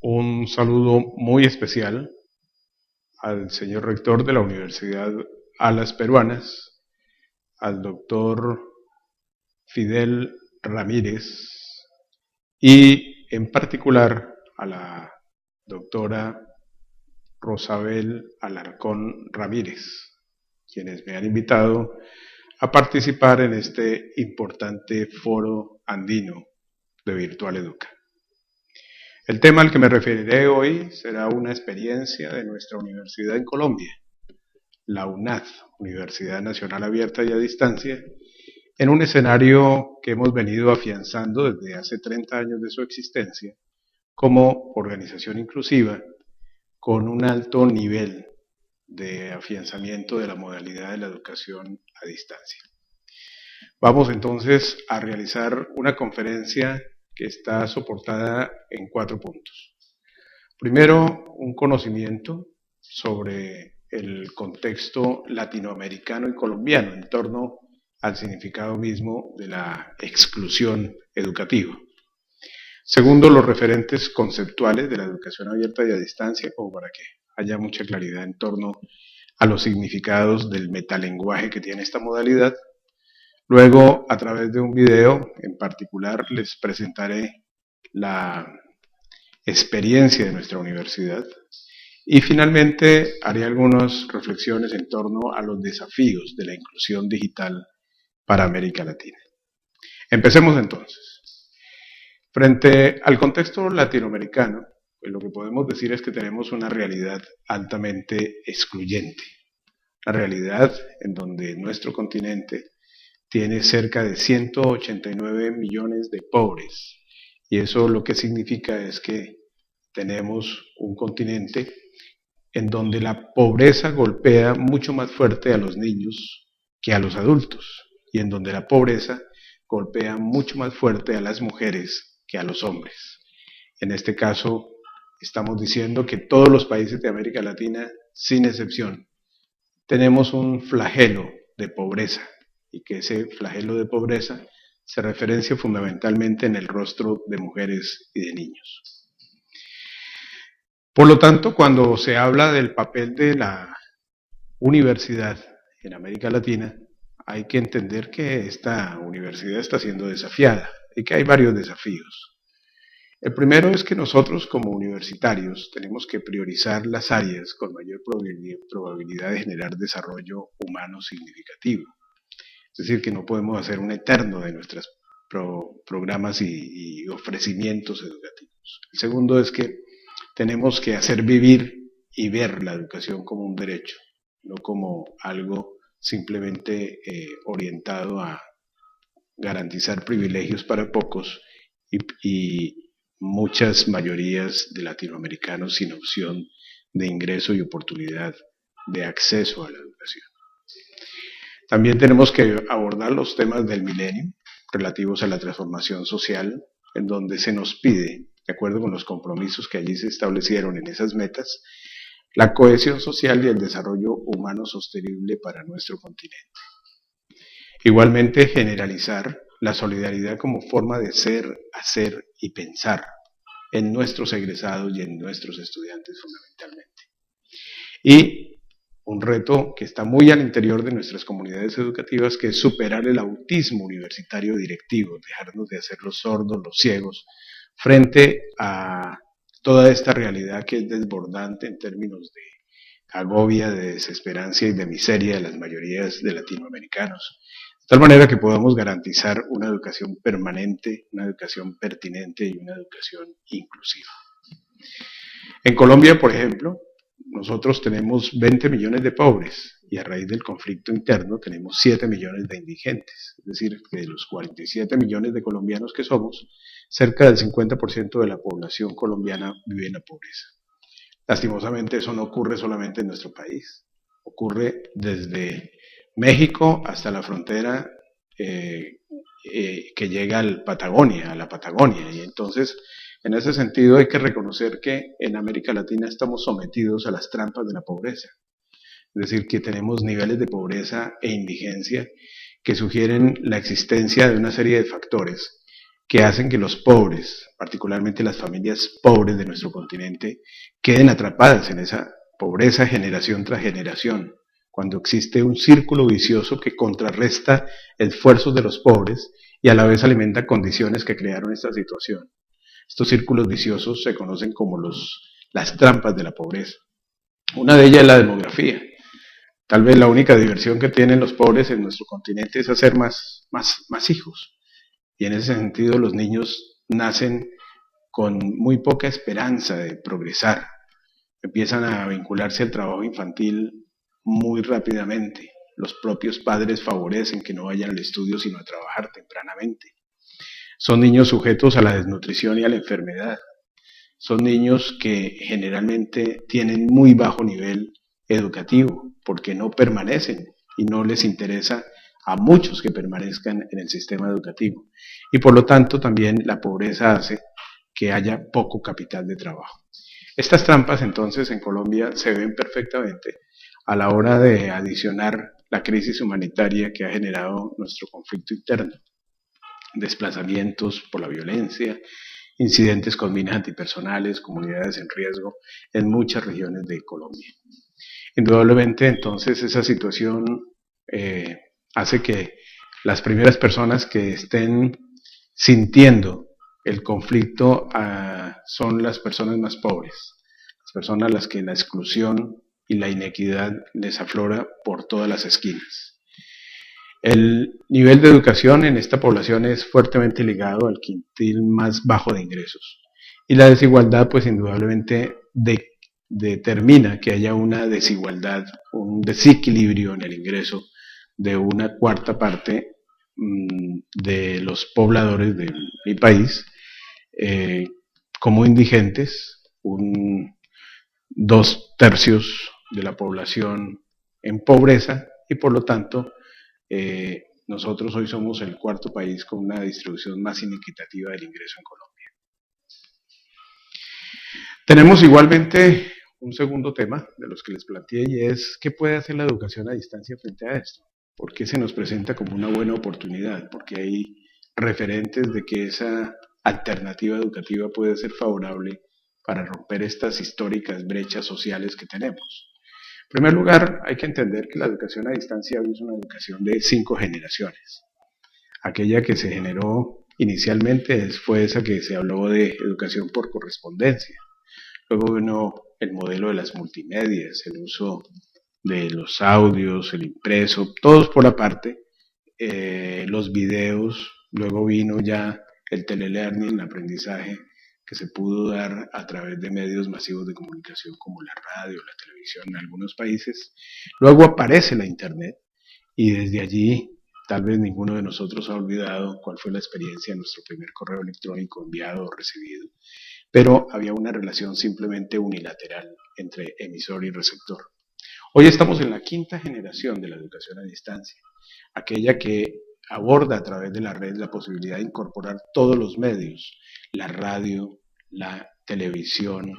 Un saludo muy especial al señor rector de la Universidad Alas Peruanas, al doctor Fidel Ramírez y en particular a la doctora Rosabel Alarcón Ramírez, quienes me han invitado a participar en este importante foro andino de Virtual Educa. El tema al que me referiré hoy será una experiencia de nuestra universidad en Colombia, la UNAD, Universidad Nacional Abierta y a Distancia, en un escenario que hemos venido afianzando desde hace 30 años de su existencia como organización inclusiva con un alto nivel de afianzamiento de la modalidad de la educación a distancia. Vamos entonces a realizar una conferencia que está soportada en 4 puntos. Primero, un conocimiento sobre el contexto latinoamericano y colombiano en torno al significado mismo de la exclusión educativa. Segundo, los referentes conceptuales de la educación abierta y a distancia, como para que haya mucha claridad en torno a los significados del metalenguaje que tiene esta modalidad. Luego, a través de un video en particular, les presentaré la experiencia de nuestra universidad y finalmente haré algunas reflexiones en torno a los desafíos de la inclusión digital para América Latina. Empecemos entonces. Frente al contexto latinoamericano, pues lo que podemos decir es que tenemos una realidad altamente excluyente, una realidad en donde nuestro continente tiene cerca de 189 millones de pobres, y eso lo que significa es que tenemos un continente en donde la pobreza golpea mucho más fuerte a los niños que a los adultos, y en donde la pobreza golpea mucho más fuerte a las mujeres que a los hombres. En este caso, estamos diciendo que todos los países de América Latina, sin excepción, tenemos un flagelo de pobreza, y que ese flagelo de pobreza se referencia fundamentalmente en el rostro de mujeres y de niños. Por lo tanto, cuando se habla del papel de la universidad en América Latina, hay que entender que esta universidad está siendo desafiada y que hay varios desafíos. El primero es que nosotros como universitarios tenemos que priorizar las áreas con mayor probabilidad de generar desarrollo humano significativo. Es decir, que no podemos hacer un eterno de nuestros programas y ofrecimientos educativos. El segundo es que tenemos que hacer vivir y ver la educación como un derecho, no como algo simplemente orientado a garantizar privilegios para pocos y muchas mayorías de latinoamericanos sin opción de ingreso y oportunidad de acceso a la educación. También tenemos que abordar los temas del milenio relativos a la transformación social, en donde se nos pide, de acuerdo con los compromisos que allí se establecieron en esas metas, la cohesión social y el desarrollo humano sostenible para nuestro continente. Igualmente, generalizar la solidaridad como forma de ser, hacer y pensar en nuestros egresados y en nuestros estudiantes fundamentalmente. Y un reto que está muy al interior de nuestras comunidades educativas, que es superar el autismo universitario directivo, dejarnos de hacer los sordos, los ciegos, frente a toda esta realidad que es desbordante en términos de agobia, de desesperanza y de miseria de las mayorías de latinoamericanos. De tal manera que podamos garantizar una educación permanente, una educación pertinente y una educación inclusiva. En Colombia, por ejemplo, nosotros tenemos 20 millones de pobres y a raíz del conflicto interno tenemos 7 millones de indigentes. Es decir, que de los 47 millones de colombianos que somos, cerca del 50% de la población colombiana vive en la pobreza. Lastimosamente eso no ocurre solamente en nuestro país, ocurre desde México hasta la frontera que llega a la Patagonia, y entonces en ese sentido hay que reconocer que en América Latina estamos sometidos a las trampas de la pobreza, es decir, que tenemos niveles de pobreza e indigencia que sugieren la existencia de una serie de factores que hacen que los pobres, particularmente las familias pobres de nuestro continente, queden atrapadas en esa pobreza generación tras generación, cuando existe un círculo vicioso que contrarresta esfuerzos de los pobres y a la vez alimenta condiciones que crearon esta situación. Estos círculos viciosos se conocen como las trampas de la pobreza. Una de ellas es la demografía. Tal vez la única diversión que tienen los pobres en nuestro continente es hacer más hijos. Y en ese sentido los niños nacen con muy poca esperanza de progresar. Empiezan a vincularse al trabajo infantil muy rápidamente. Los propios padres favorecen que no vayan al estudio sino a trabajar tempranamente. Son niños sujetos a la desnutrición y a la enfermedad. Son niños que generalmente tienen muy bajo nivel educativo porque no permanecen y no les interesa a muchos que permanezcan en el sistema educativo. Y por lo tanto también la pobreza hace que haya poco capital de trabajo. Estas trampas entonces en Colombia se ven perfectamente a la hora de adicionar la crisis humanitaria que ha generado nuestro conflicto interno. Desplazamientos por la violencia, incidentes con minas antipersonales, comunidades en riesgo en muchas regiones de Colombia. Indudablemente entonces esa situación hace que las primeras personas que estén sintiendo el conflicto son las personas más pobres, las personas a las que la exclusión y la inequidad les aflora por todas las esquinas. El nivel de educación en esta población es fuertemente ligado al quintil más bajo de ingresos. Y la desigualdad, pues indudablemente determina que haya una desigualdad, un desequilibrio en el ingreso de una cuarta parte de los pobladores de mi país como indigentes, 2/3 de la población en pobreza y por lo tanto nosotros hoy somos el cuarto país con una distribución más inequitativa del ingreso en Colombia. Tenemos igualmente un segundo tema de los que les planteé y es ¿qué puede hacer la educación a distancia frente a esto? ¿Por qué se nos presenta como una buena oportunidad? Porque hay referentes de que esa alternativa educativa puede ser favorable para romper estas históricas brechas sociales que tenemos. En primer lugar, hay que entender que la educación a distancia es una educación de 5 generaciones. Aquella que se generó inicialmente fue esa que se habló de educación por correspondencia. Luego vino el modelo de las multimedias, el uso de los audios, el impreso, todos por aparte, los videos, luego vino ya el telelearning, el aprendizaje que se pudo dar a través de medios masivos de comunicación como la radio, la televisión en algunos países. Luego aparece la internet y desde allí tal vez ninguno de nosotros ha olvidado cuál fue la experiencia de nuestro primer correo electrónico enviado o recibido, pero había una relación simplemente unilateral entre emisor y receptor. Hoy estamos en la 5ª generación de la educación a distancia, aquella que aborda a través de la red la posibilidad de incorporar todos los medios, la radio, la televisión,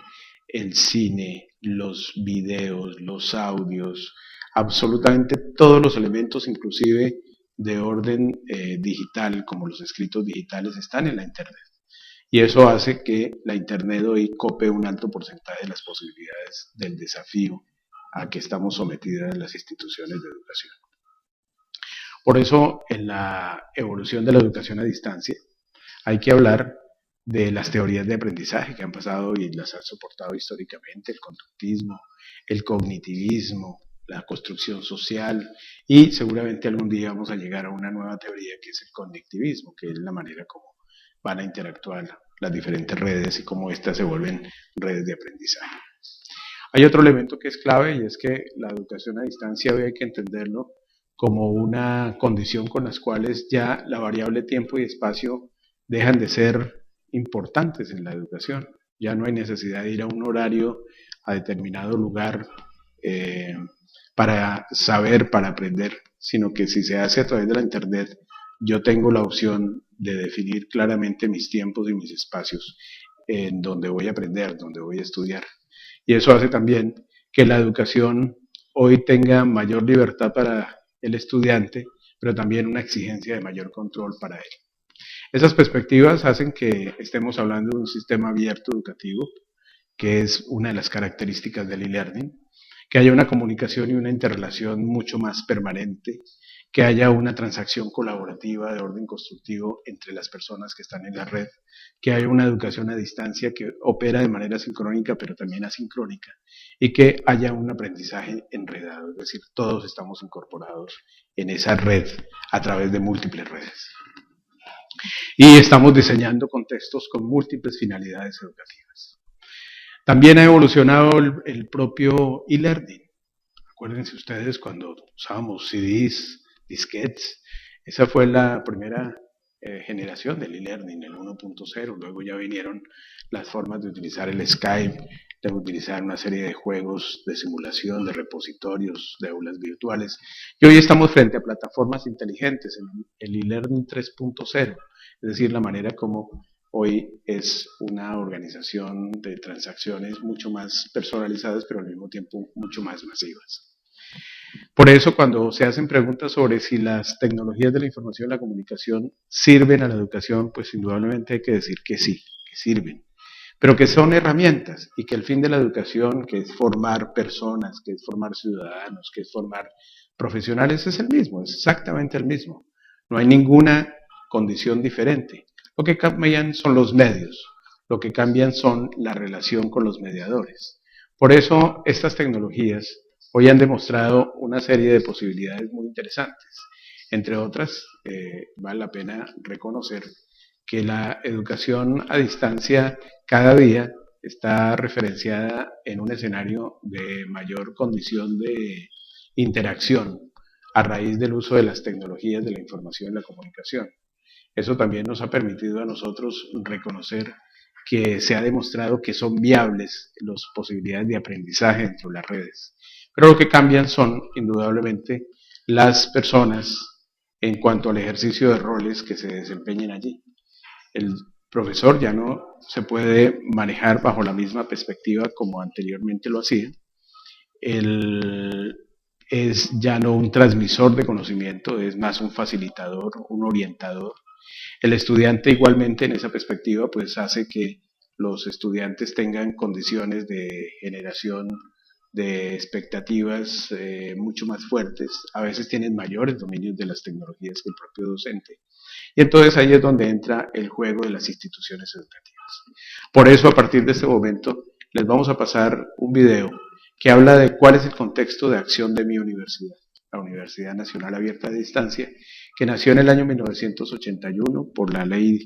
el cine, los videos, los audios, absolutamente todos los elementos, inclusive de orden digital, como los escritos digitales, están en la internet. Y eso hace que la internet hoy cope un alto porcentaje de las posibilidades del desafío a que estamos sometidas las instituciones de educación. Por eso, en la evolución de la educación a distancia, hay que hablar de las teorías de aprendizaje que han pasado y las han soportado históricamente, el conductismo, el cognitivismo, la construcción social y seguramente algún día vamos a llegar a una nueva teoría que es el conectivismo, que es la manera como van a interactuar las diferentes redes y cómo éstas se vuelven redes de aprendizaje. Hay otro elemento que es clave y es que la educación a distancia hoy hay que entenderlo como una condición con las cuales ya la variable tiempo y espacio dejan de ser importantes en la educación. Ya no hay necesidad de ir a un horario, a determinado lugar para saber, para aprender, sino que si se hace a través de la internet, yo tengo la opción de definir claramente mis tiempos y mis espacios en donde voy a aprender, donde voy a estudiar. Y eso hace también que la educación hoy tenga mayor libertad para el estudiante, pero también una exigencia de mayor control para él. Esas perspectivas hacen que estemos hablando de un sistema abierto educativo, que es una de las características del e-learning, que haya una comunicación y una interrelación mucho más permanente, que haya una transacción colaborativa de orden constructivo entre las personas que están en la red, que haya una educación a distancia que opera de manera sincrónica pero también asincrónica y que haya un aprendizaje enredado, es decir, todos estamos incorporados en esa red a través de múltiples redes. Y estamos diseñando contextos con múltiples finalidades educativas. También ha evolucionado el propio e-learning. Acuérdense ustedes cuando usábamos CDs, disquetes, esa fue la primera generación del e-learning, el 1.0. Luego ya vinieron las formas de utilizar el Skype, de utilizar una serie de juegos de simulación, de repositorios, de aulas virtuales. Y hoy estamos frente a plataformas inteligentes, en el e-learning 3.0, es decir, la manera como hoy es una organización de transacciones mucho más personalizadas, pero al mismo tiempo mucho más masivas. Por eso, cuando se hacen preguntas sobre si las tecnologías de la información y la comunicación sirven a la educación, pues indudablemente hay que decir que sí, que sirven, pero que son herramientas y que el fin de la educación, que es formar personas, que es formar ciudadanos, que es formar profesionales, es el mismo, es exactamente el mismo. No hay ninguna condición diferente. Lo que cambian son los medios, lo que cambian son la relación con los mediadores. Por eso estas tecnologías hoy han demostrado una serie de posibilidades muy interesantes. Entre otras, vale la pena reconocer que la educación a distancia cada día está referenciada en un escenario de mayor condición de interacción a raíz del uso de las tecnologías de la información y la comunicación. Eso también nos ha permitido a nosotros reconocer que se ha demostrado que son viables las posibilidades de aprendizaje dentro de las redes. Pero lo que cambian son, indudablemente, las personas en cuanto al ejercicio de roles que se desempeñen allí. El profesor ya no se puede manejar bajo la misma perspectiva como anteriormente lo hacía. Él es ya no un transmisor de conocimiento, es más un facilitador, un orientador. El estudiante igualmente en esa perspectiva pues hace que los estudiantes tengan condiciones de generación de expectativas mucho más fuertes, a veces tienen mayores dominios de las tecnologías que el propio docente. Y entonces ahí es donde entra el juego de las instituciones educativas. Por eso a partir de este momento les vamos a pasar un video que habla de cuál es el contexto de acción de mi universidad, la Universidad Nacional Abierta de Distancia, que nació en el año 1981 por la ley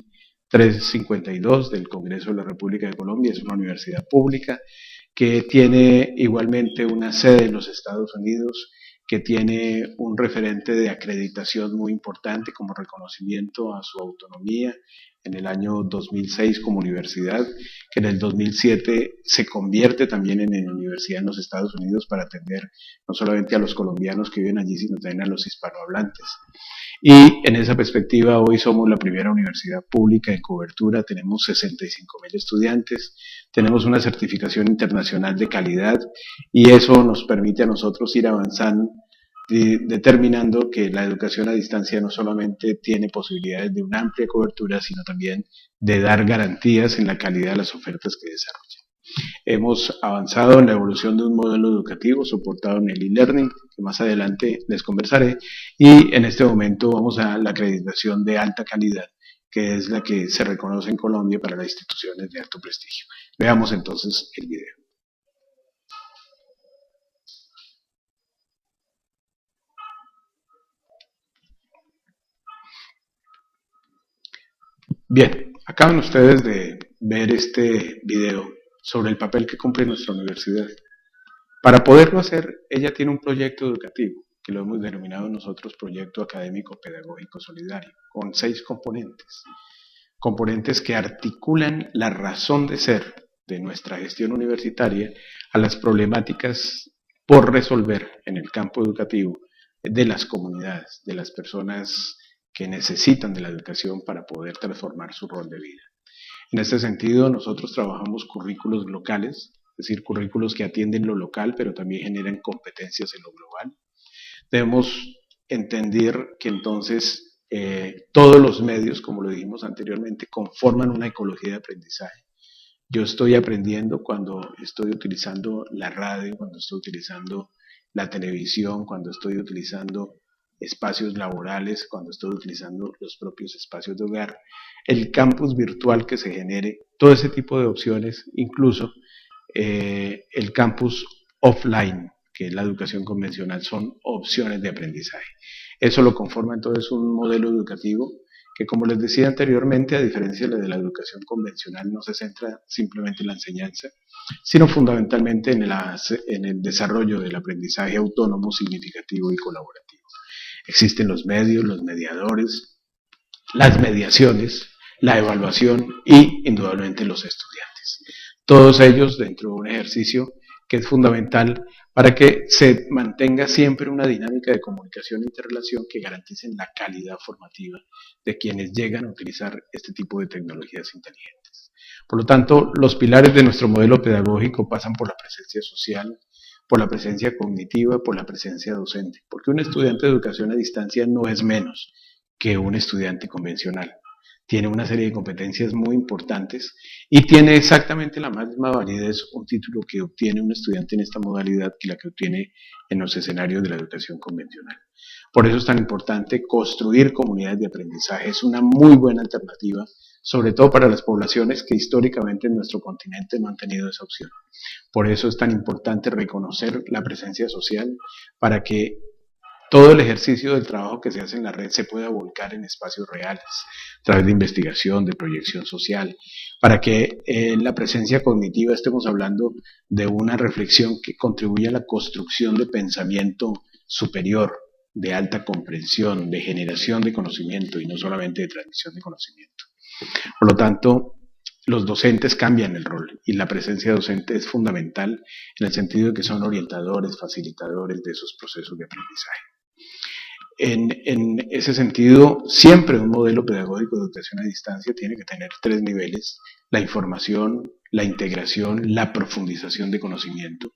352 del Congreso de la República de Colombia. Es una universidad pública que tiene igualmente una sede en los Estados Unidos, que tiene un referente de acreditación muy importante como reconocimiento a su autonomía en el año 2006 como universidad, que en el 2007 se convierte también en universidad en los Estados Unidos para atender no solamente a los colombianos que viven allí, sino también a los hispanohablantes. Y en esa perspectiva, hoy somos la primera universidad pública en cobertura, tenemos 65.000 estudiantes, tenemos una certificación internacional de calidad y eso nos permite a nosotros ir avanzando, determinando que la educación a distancia no solamente tiene posibilidades de una amplia cobertura, sino también de dar garantías en la calidad de las ofertas que desarrolla. Hemos avanzado en la evolución de un modelo educativo soportado en el e-learning, que más adelante les conversaré, y en este momento vamos a la acreditación de alta calidad, que es la que se reconoce en Colombia para las instituciones de alto prestigio. Veamos entonces el video. Bien, acaban ustedes de ver este video sobre el papel que cumple nuestra universidad. Para poderlo hacer, ella tiene un proyecto educativo, que lo hemos denominado nosotros Proyecto Académico Pedagógico Solidario, con 6 componentes. Componentes que articulan la razón de ser de nuestra gestión universitaria a las problemáticas por resolver en el campo educativo de las comunidades, de las personas que necesitan de la educación para poder transformar su rol de vida. En este sentido, nosotros trabajamos currículos locales, es decir, currículos que atienden lo local, pero también generan competencias en lo global. Debemos entender que entonces todos los medios, como lo dijimos anteriormente, conforman una ecología de aprendizaje. Yo estoy aprendiendo cuando estoy utilizando la radio, cuando estoy utilizando la televisión, cuando estoy utilizando espacios laborales, cuando estoy utilizando los propios espacios de hogar, el campus virtual que se genere, todo ese tipo de opciones, incluso el campus offline, que es la educación convencional, son opciones de aprendizaje. Eso lo conforma entonces un modelo educativo que, como les decía anteriormente, a diferencia de la educación convencional, no se centra simplemente en la enseñanza, sino fundamentalmente en el desarrollo del aprendizaje autónomo, significativo y colaborativo. Existen los medios, los mediadores, las mediaciones, la evaluación y, indudablemente, los estudiantes. Todos ellos dentro de un ejercicio que es fundamental para que se mantenga siempre una dinámica de comunicación e interrelación que garanticen la calidad formativa de quienes llegan a utilizar este tipo de tecnologías inteligentes. Por lo tanto, los pilares de nuestro modelo pedagógico pasan por la presencia social, por la presencia cognitiva, por la presencia docente, porque un estudiante de educación a distancia no es menos que un estudiante convencional. Tiene una serie de competencias muy importantes y tiene exactamente la misma validez un título que obtiene un estudiante en esta modalidad que la que obtiene en los escenarios de la educación convencional. Por eso es tan importante construir comunidades de aprendizaje. Es una muy buena alternativa, sobre todo para las poblaciones que históricamente en nuestro continente no han tenido esa opción. Por eso es tan importante reconocer la presencia social para que todo el ejercicio del trabajo que se hace en la red se pueda volcar en espacios reales, a través de investigación, de proyección social, para que en la presencia cognitiva estemos hablando de una reflexión que contribuya a la construcción de pensamiento superior, de alta comprensión, de generación de conocimiento y no solamente de transmisión de conocimiento. Por lo tanto, los docentes cambian el rol y la presencia docente es fundamental en el sentido de que son orientadores, facilitadores de esos procesos de aprendizaje. En ese sentido, siempre un modelo pedagógico de educación a distancia tiene que tener 3 niveles: la información, la integración, la profundización de conocimiento.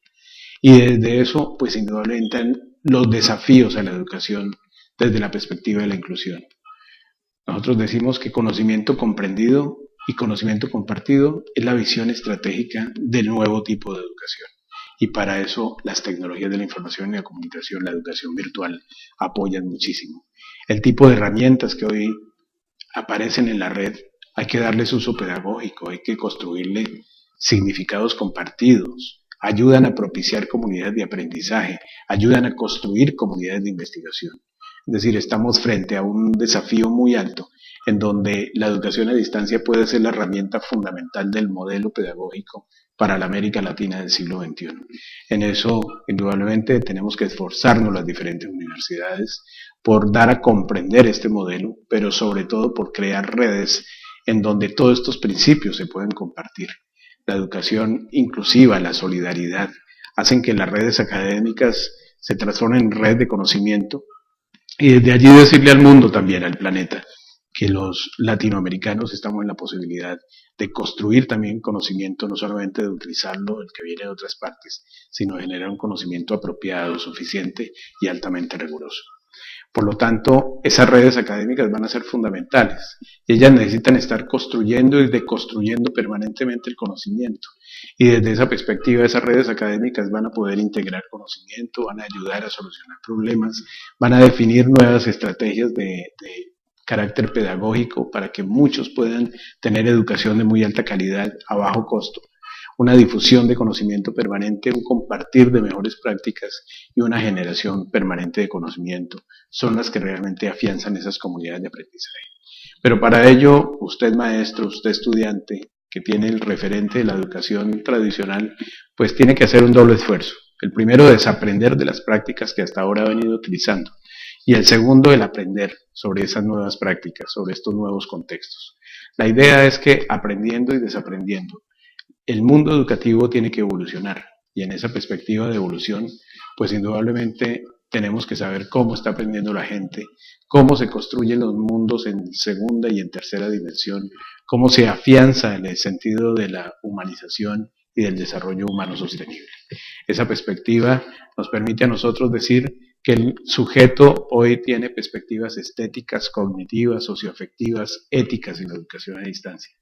Y desde eso, pues indudablemente los desafíos a la educación desde la perspectiva de la inclusión. Nosotros decimos que conocimiento comprendido y conocimiento compartido es la visión estratégica del nuevo tipo de educación. Y para eso las tecnologías de la información y la comunicación, la educación virtual, apoyan muchísimo. El tipo de herramientas que hoy aparecen en la red, hay que darles uso pedagógico, hay que construirle significados compartidos, ayudan a propiciar comunidades de aprendizaje, ayudan a construir comunidades de investigación. Es decir, estamos frente a un desafío muy alto en donde la educación a distancia puede ser la herramienta fundamental del modelo pedagógico para la América Latina del siglo XXI. En eso, indudablemente, tenemos que esforzarnos las diferentes universidades por dar a comprender este modelo, pero sobre todo por crear redes en donde todos estos principios se pueden compartir. La educación inclusiva, la solidaridad, hacen que las redes académicas se transformen en red de conocimiento y desde allí decirle al mundo también, al planeta, que los latinoamericanos estamos en la posibilidad de construir también conocimiento, no solamente de utilizarlo, el que viene de otras partes, sino de generar un conocimiento apropiado, suficiente y altamente riguroso. Por lo tanto, esas redes académicas van a ser fundamentales y ellas necesitan estar construyendo y deconstruyendo permanentemente el conocimiento. Y desde esa perspectiva, esas redes académicas van a poder integrar conocimiento, van a ayudar a solucionar problemas, van a definir nuevas estrategias de carácter pedagógico para que muchos puedan tener educación de muy alta calidad a bajo costo, una difusión de conocimiento permanente, un compartir de mejores prácticas y una generación permanente de conocimiento son las que realmente afianzan esas comunidades de aprendizaje. Pero para ello, usted maestro, usted estudiante, que tiene el referente de la educación tradicional, pues tiene que hacer un doble esfuerzo. El primero, desaprender de las prácticas que hasta ahora ha venido utilizando. Y el segundo, el aprender sobre esas nuevas prácticas, sobre estos nuevos contextos. La idea es que aprendiendo y desaprendiendo, el mundo educativo tiene que evolucionar. Y en esa perspectiva de evolución, pues indudablemente tenemos que saber cómo está aprendiendo la gente, cómo se construyen los mundos en segunda y en tercera dimensión, cómo se afianza en el sentido de la humanización y del desarrollo humano sostenible. Esa perspectiva nos permite a nosotros decir que el sujeto hoy tiene perspectivas estéticas, cognitivas, socioafectivas, éticas en la educación a distancia,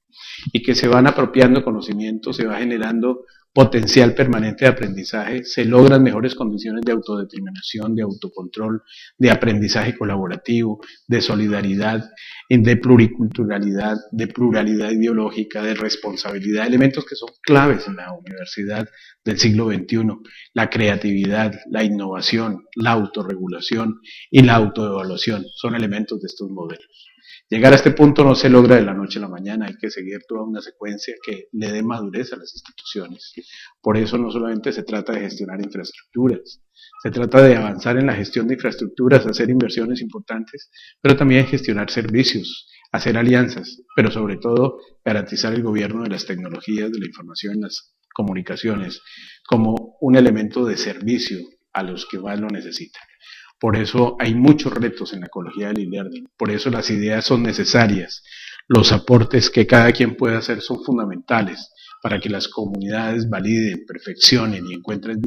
y que se van apropiando conocimientos, se va generando potencial permanente de aprendizaje, se logran mejores condiciones de autodeterminación, de autocontrol, de aprendizaje colaborativo, de solidaridad, de pluriculturalidad, de pluralidad ideológica, de responsabilidad, elementos que son claves en la universidad del siglo XXI, la creatividad, la innovación, la autorregulación y la autoevaluación son elementos de estos modelos. Llegar a este punto no se logra de la noche a la mañana, hay que seguir toda una secuencia que le dé madurez a las instituciones. Por eso no solamente se trata de gestionar infraestructuras, se trata de avanzar en la gestión de infraestructuras, hacer inversiones importantes, pero también gestionar servicios, hacer alianzas, pero sobre todo garantizar el gobierno de las tecnologías, de la información y las comunicaciones como un elemento de servicio a los que más lo necesitan. Por eso hay muchos retos en la ecología del e-learning, por eso las ideas son necesarias, los aportes que cada quien puede hacer son fundamentales para que las comunidades validen, perfeccionen y encuentren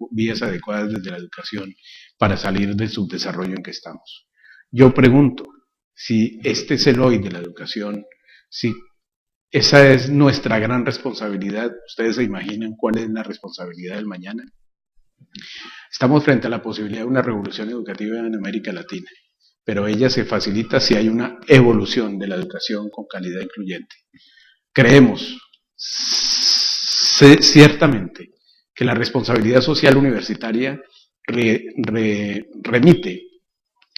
vías adecuadas desde la educación para salir del subdesarrollo en que estamos. Yo pregunto, si este es el hoy de la educación, si esa es nuestra gran responsabilidad, ¿ustedes se imaginan cuál es la responsabilidad del mañana? Estamos frente a la posibilidad de una revolución educativa en América Latina, pero ella se facilita si hay una evolución de la educación con calidad incluyente. Creemos ciertamente que la responsabilidad social universitaria remite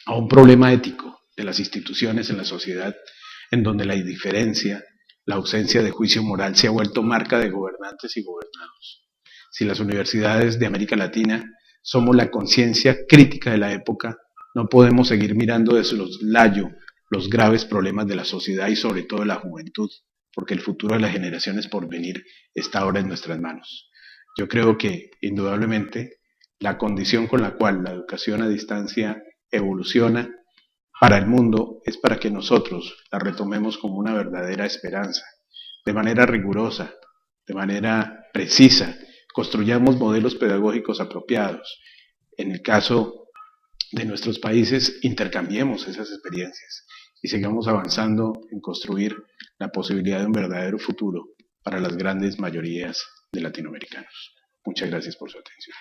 a un problema ético de las instituciones en la sociedad, en donde la indiferencia, la ausencia de juicio moral se ha vuelto marca de gobernantes y gobernados. Si las universidades de América Latina somos la conciencia crítica de la época, no podemos seguir mirando de soslayo los graves problemas de la sociedad y sobre todo de la juventud, porque el futuro de las generaciones por venir está ahora en nuestras manos. Yo creo que, indudablemente, la condición con la cual la educación a distancia evoluciona para el mundo es para que nosotros la retomemos como una verdadera esperanza, de manera rigurosa, de manera precisa, construyamos modelos pedagógicos apropiados. En el caso de nuestros países, intercambiemos esas experiencias y sigamos avanzando en construir la posibilidad de un verdadero futuro para las grandes mayorías de latinoamericanos. Muchas gracias por su atención.